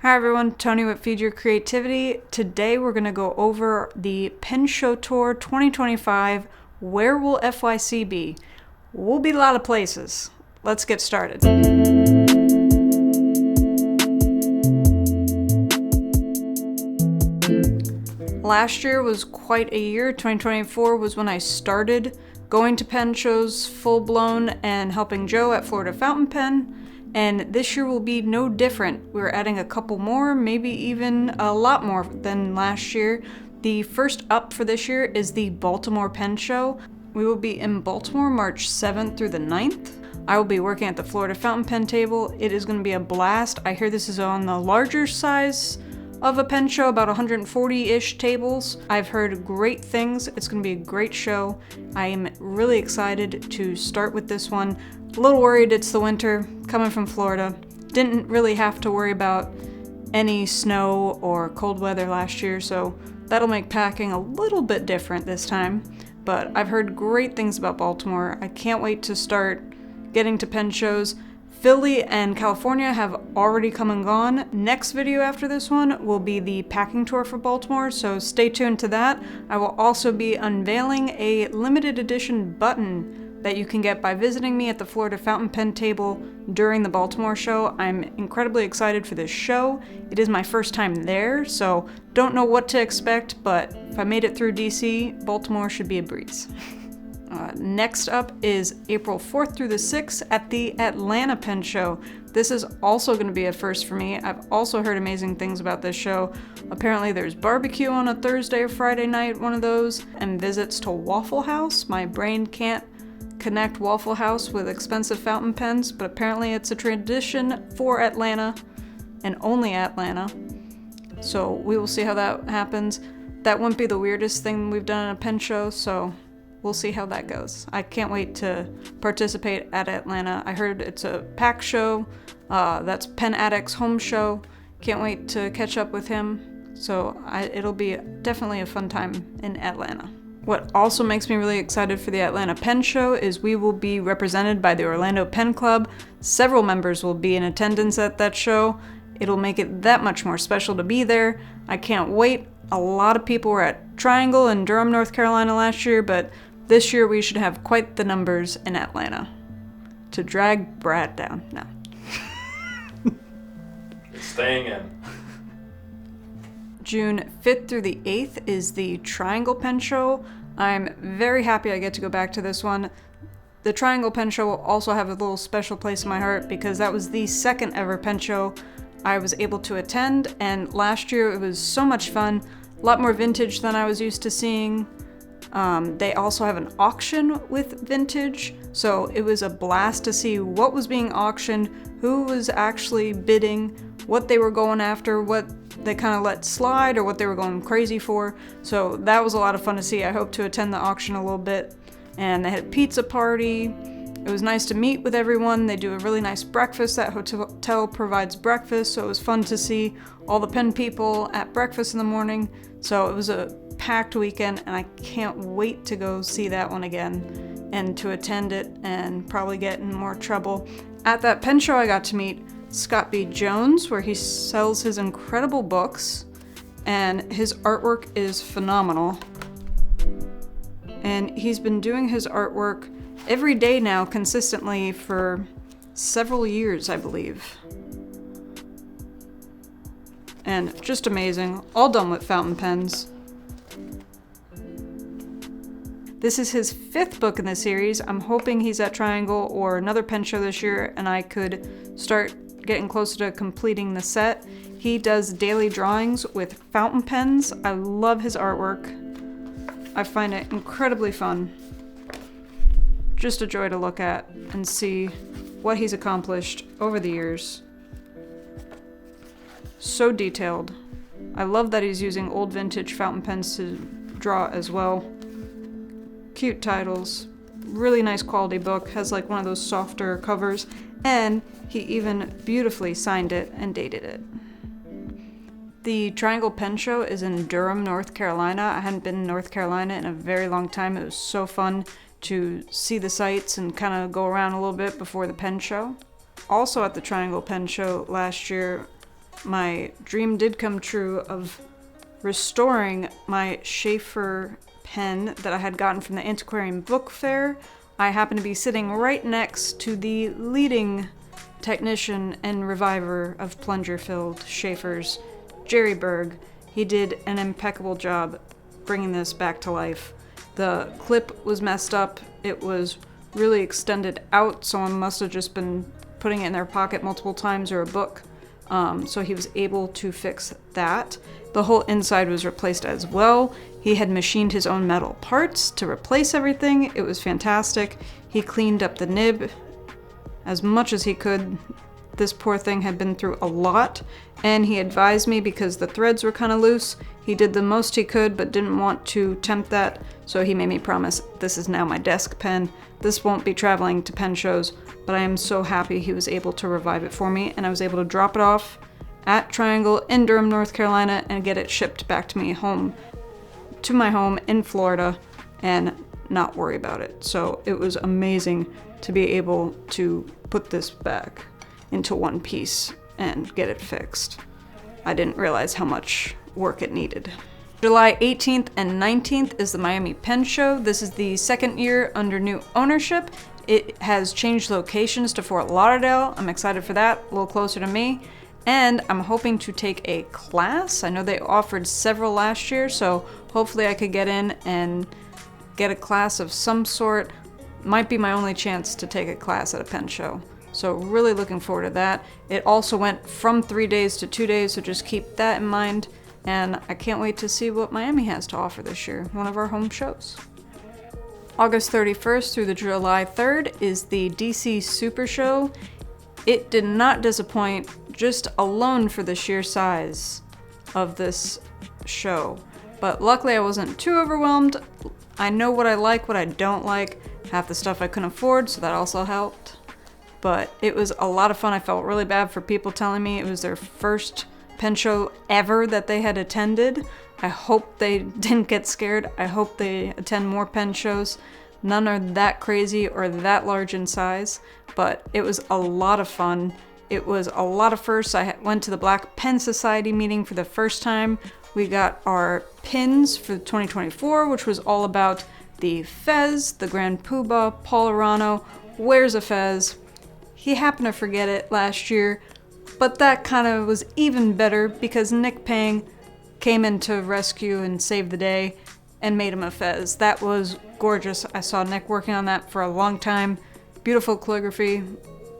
Hi everyone, Tony with Feed Your Creativity. Today we're going to go over the Pen Show Tour 2025, Where Will FYC Be? We'll be a lot of places. Let's get started. Last year was quite a year. 2024 was when I started going to pen shows full-blown and helping Joe at Florida Fountain Pen. And this year will be no different. We're adding a couple more, maybe even a lot more than last year. The first up for this year is the Baltimore Pen Show. We will be in Baltimore March 7th through the 9th. I will be working at the Florida Fountain Pen table. It is going to be a blast. I hear this is on the larger size of a pen show, about 140-ish tables. I've heard great things. It's going to be a great show. I am really excited to start with this one. A little worried it's the winter, coming from Florida. Didn't really have to worry about any snow or cold weather last year, so that'll make packing a little bit different this time. But I've heard great things about Baltimore. I can't wait to start getting to pen shows. Philly and California have already come and gone. Next video after this one will be the packing tour for Baltimore, so stay tuned to that. I will also be unveiling a limited edition button that you can get by visiting me at the Florida Fountain Pen table during the Baltimore show. I'm incredibly excited for this show. It is my first time there, so don't know what to expect, but if I made it through DC, Baltimore should be a breeze. Next up is April 4th through the 6th at the Atlanta Pen Show. This is also going to be a first for me. I've also heard amazing things about this show. Apparently there's barbecue on a Thursday or Friday night, one of those, and visits to Waffle House. My brain can't connect Waffle House with expensive fountain pens, but apparently it's a tradition for Atlanta and only Atlanta. So we will see how that happens. That wouldn't be the weirdest thing we've done in a pen show, so we'll see how that goes. I can't wait to participate at Atlanta. I heard it's a pack show. That's Pen Addict's home show. Can't wait to catch up with him. So it'll be definitely a fun time in Atlanta. What also makes me really excited for the Atlanta Pen Show is we will be represented by the Orlando Pen Club. Several members will be in attendance at that show. It'll make it that much more special to be there. I can't wait. A lot of people were at Triangle in Durham, North Carolina last year, but this year we should have quite the numbers in Atlanta to drag Brad down. No. It's staying in. June 5th through the 8th is the Triangle Pen Show. I'm very happy I get to go back to this one. The Triangle Pen Show will also have a little special place in my heart because that was the second ever pen show I was able to attend, and last year it was so much fun. A lot more vintage than I was used to seeing. They also have an auction with vintage, so it was a blast to see what was being auctioned, who was actually bidding, what they were going after, what they kind of let slide, or what they were going crazy for. So that was a lot of fun to see. I hope to attend the auction a little bit. And they had a pizza party. It was nice to meet with everyone. They do a really nice breakfast. That hotel provides breakfast, so it was fun to see all the pen people at breakfast in the morning. So it was a packed weekend, and I can't wait to go see that one again and to attend it and probably get in more trouble. At that pen show, I got to meet Scott B. Jones, where he sells his incredible books, and his artwork is phenomenal. And he's been doing his artwork every day now consistently for several years, I believe. And just amazing, all done with fountain pens. This is his 5th book in the series. I'm hoping he's at Triangle or another pen show this year and I could start getting closer to completing the set. He does daily drawings with fountain pens. I love his artwork. I find it incredibly fun. Just a joy to look at and see what he's accomplished over the years. So detailed. I love that he's using old vintage fountain pens to draw as well. Cute titles, really nice quality book, has like one of those softer covers, and he even beautifully signed it and dated it. The Triangle Pen Show is in Durham, North Carolina. I hadn't been in North Carolina in a very long time. It was so fun to see the sights and kind of go around a little bit before the pen show. Also at the Triangle Pen Show last year my dream did come true of restoring my Schaefer pen that I had gotten from the Antiquarian Book Fair. I happen to be sitting right next to the leading technician and reviver of plunger-filled Schaefers, Jerry Berg. He did an impeccable job bringing this back to life. The clip was messed up. It was really extended out. Someone must have just been putting it in their pocket multiple times, or a book. So he was able to fix that. The whole inside was replaced as well. He had machined his own metal parts to replace everything. It was fantastic. He cleaned up the nib as much as he could. This poor thing had been through a lot, and he advised me, because the threads were kind of loose, he did the most he could but didn't want to tempt that, so he made me promise, this is now my desk pen. This won't be traveling to pen shows, but I am so happy he was able to revive it for me, and I was able to drop it off at Triangle in Durham, North Carolina, and get it shipped back to me home, to my home in Florida, and not worry about it. So it was amazing to be able to put this back into one piece and get it fixed. I didn't realize how much work it needed. July 18th and 19th is the Miami Pen Show. This is the second year under new ownership. It has changed locations to Fort Lauderdale. I'm excited for that, a little closer to me. And I'm hoping to take a class. I know they offered several last year, so hopefully I could get in and get a class of some sort. Might be my only chance to take a class at a pen show. So really looking forward to that. It also went from 3 days to 2 days, so just keep that in mind. And I can't wait to see what Miami has to offer this year, one of our home shows. August 31st through the July 3rd is the DC Super Show. It did not disappoint, just alone for the sheer size of this show. But luckily I wasn't too overwhelmed. I know what I like, what I don't like. Half the stuff I couldn't afford, so that also helped. But it was a lot of fun. I felt really bad for people telling me it was their first pen show ever that they had attended. I hope they didn't get scared. I hope they attend more pen shows. None are that crazy or that large in size, but it was a lot of fun. It was a lot of firsts. I went to the Black Pen Society meeting for the first time. We got our pins for 2024, which was all about the Fez, the Grand Poobah, Paul Arano wears a Fez. He happened to forget it last year, but that kind of was even better because Nick Pang came in to rescue and save the day and made him a Fez. That was gorgeous. I saw Nick working on that for a long time. Beautiful calligraphy.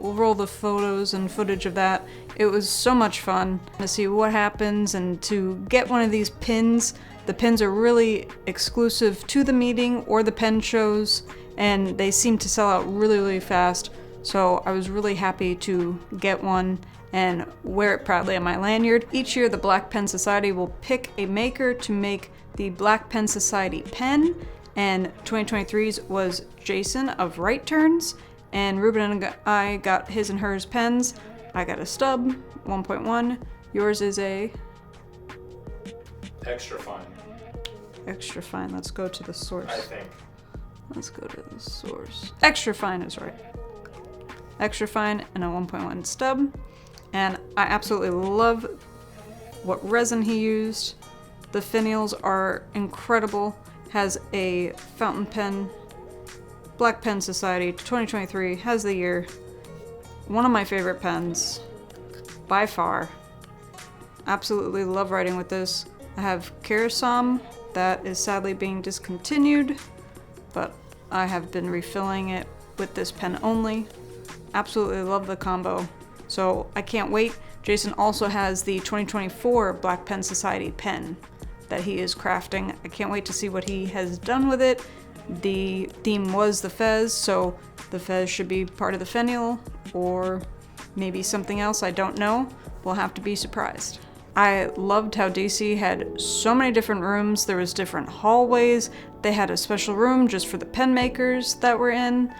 We'll roll the photos and footage of that. It was so much fun to see what happens and to get one of these pins. The pins are really exclusive to the meeting or the pen shows, and they seem to sell out really, really fast. So I was really happy to get one and wear it proudly on my lanyard. Each year the Black Pen Society will pick a maker to make the Black Pen Society pen, and 2023's was Jason of Right Turns, and Ruben and I got his and hers pens. I got a stub, 1.1. Yours is a... Extra fine. Extra fine. Let's go to the source. I think. Let's go to the source. Extra fine is right. Extra fine and a 1.1 stub. And I absolutely love what resin he used. The finials are incredible. Has a fountain pen. Black Pen Society 2023 has the year. One of my favorite pens by far. Absolutely love writing with this. I have Karasom that is sadly being discontinued, but I have been refilling it with this pen only. Absolutely love the combo. So I can't wait. Jason also has the 2024 Black Pen Society pen that he is crafting. I can't wait to see what he has done with it. The theme was the Fez, so the Fez should be part of the finial or maybe something else, I don't know. We'll have to be surprised. I loved how DC had so many different rooms. There was different hallways. They had a special room just for the pen makers that were in.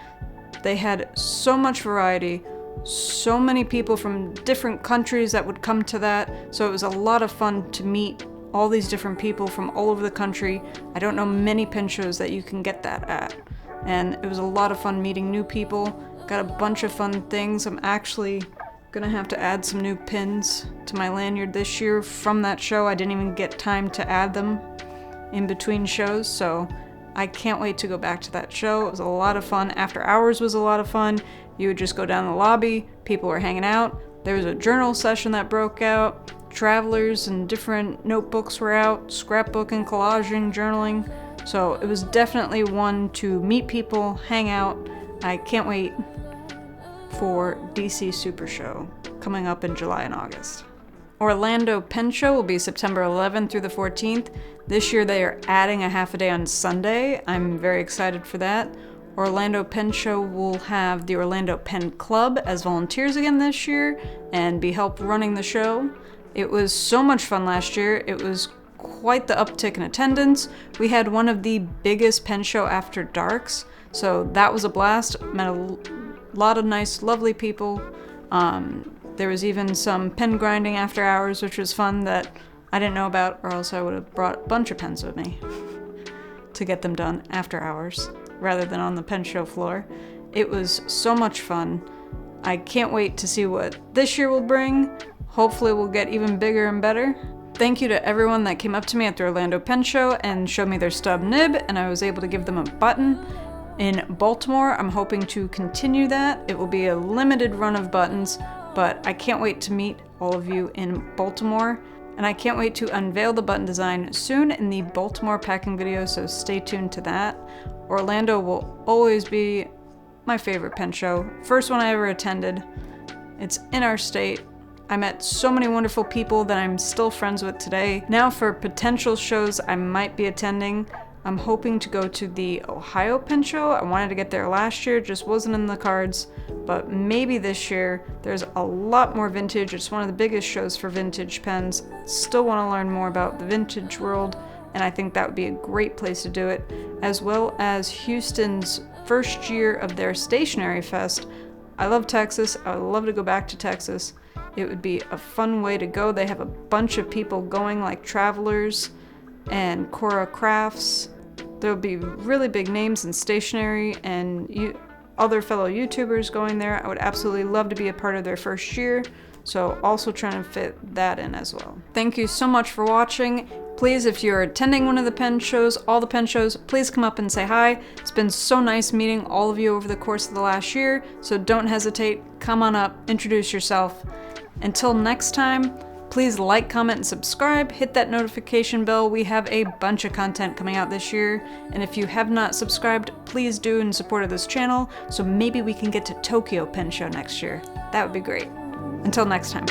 They had so much variety, so many people from different countries that would come to that. So it was a lot of fun to meet all these different people from all over the country. I don't know many pen shows that you can get that at. And it was a lot of fun meeting new people. Got a bunch of fun things. I'm actually Gonna have to add some new pins to my lanyard this year from that show. I didn't even get time to add them in between shows, so I can't wait to go back to that show. It was a lot of fun. After Hours was a lot of fun. You would just go down the lobby, people were hanging out. There was a journal session that broke out. Travelers and different notebooks were out, scrapbooking, collaging, journaling. So it was definitely one to meet people, hang out. I can't wait for DC Super Show coming up in July and August. Orlando Pen Show will be September 11th through the 14th. This year they are adding a half a day on Sunday. I'm very excited for that. Orlando Pen Show will have the Orlando Pen Club as volunteers again this year and be help running the show. It was so much fun last year. It was quite the uptick in attendance. We had one of the biggest pen show after darks, so that was a blast. Met a lot of nice, lovely people. There was even some pen grinding after hours, which was fun that I didn't know about, or else I would have brought a bunch of pens with me to get them done after hours rather than on the pen show floor. It was so much fun. I can't wait to see what this year will bring. Hopefully we'll get even bigger and better. Thank you to everyone that came up to me at the Orlando Pen Show and showed me their stub nib, and I was able to give them a button. In Baltimore, I'm hoping to continue that. It will be a limited run of buttons, but I can't wait to meet all of you in Baltimore. And I can't wait to unveil the button design soon in the Baltimore packing video, so stay tuned to that. Orlando will always be my favorite pen show. First one I ever attended. It's in our state. I met so many wonderful people that I'm still friends with today. Now for potential shows I might be attending, I'm hoping to go to the Ohio Pen Show. I wanted to get there last year, just wasn't in the cards, but maybe this year. There's a lot more vintage. It's one of the biggest shows for vintage pens. Still want to learn more about the vintage world, and I think that would be a great place to do it, as well as Houston's first year of their Stationery Fest. I love Texas. I would love to go back to Texas. It would be a fun way to go. They have a bunch of people going, like Travelers and Cora Crafts. There'll be really big names in stationery and other fellow YouTubers going there. I would absolutely love to be a part of their first year, so also trying to fit that in as well. Thank you so much for watching. Please, if you're attending one of the pen shows, all the pen shows, please come up and say hi. It's been so nice meeting all of you over the course of the last year, so don't hesitate. Come on up, introduce yourself. Until next time, please like, comment, and subscribe. Hit that notification bell. We have a bunch of content coming out this year, and if you have not subscribed, please do in support of this channel, so maybe we can get to Tokyo Pen Show next year. That would be great. Until next time.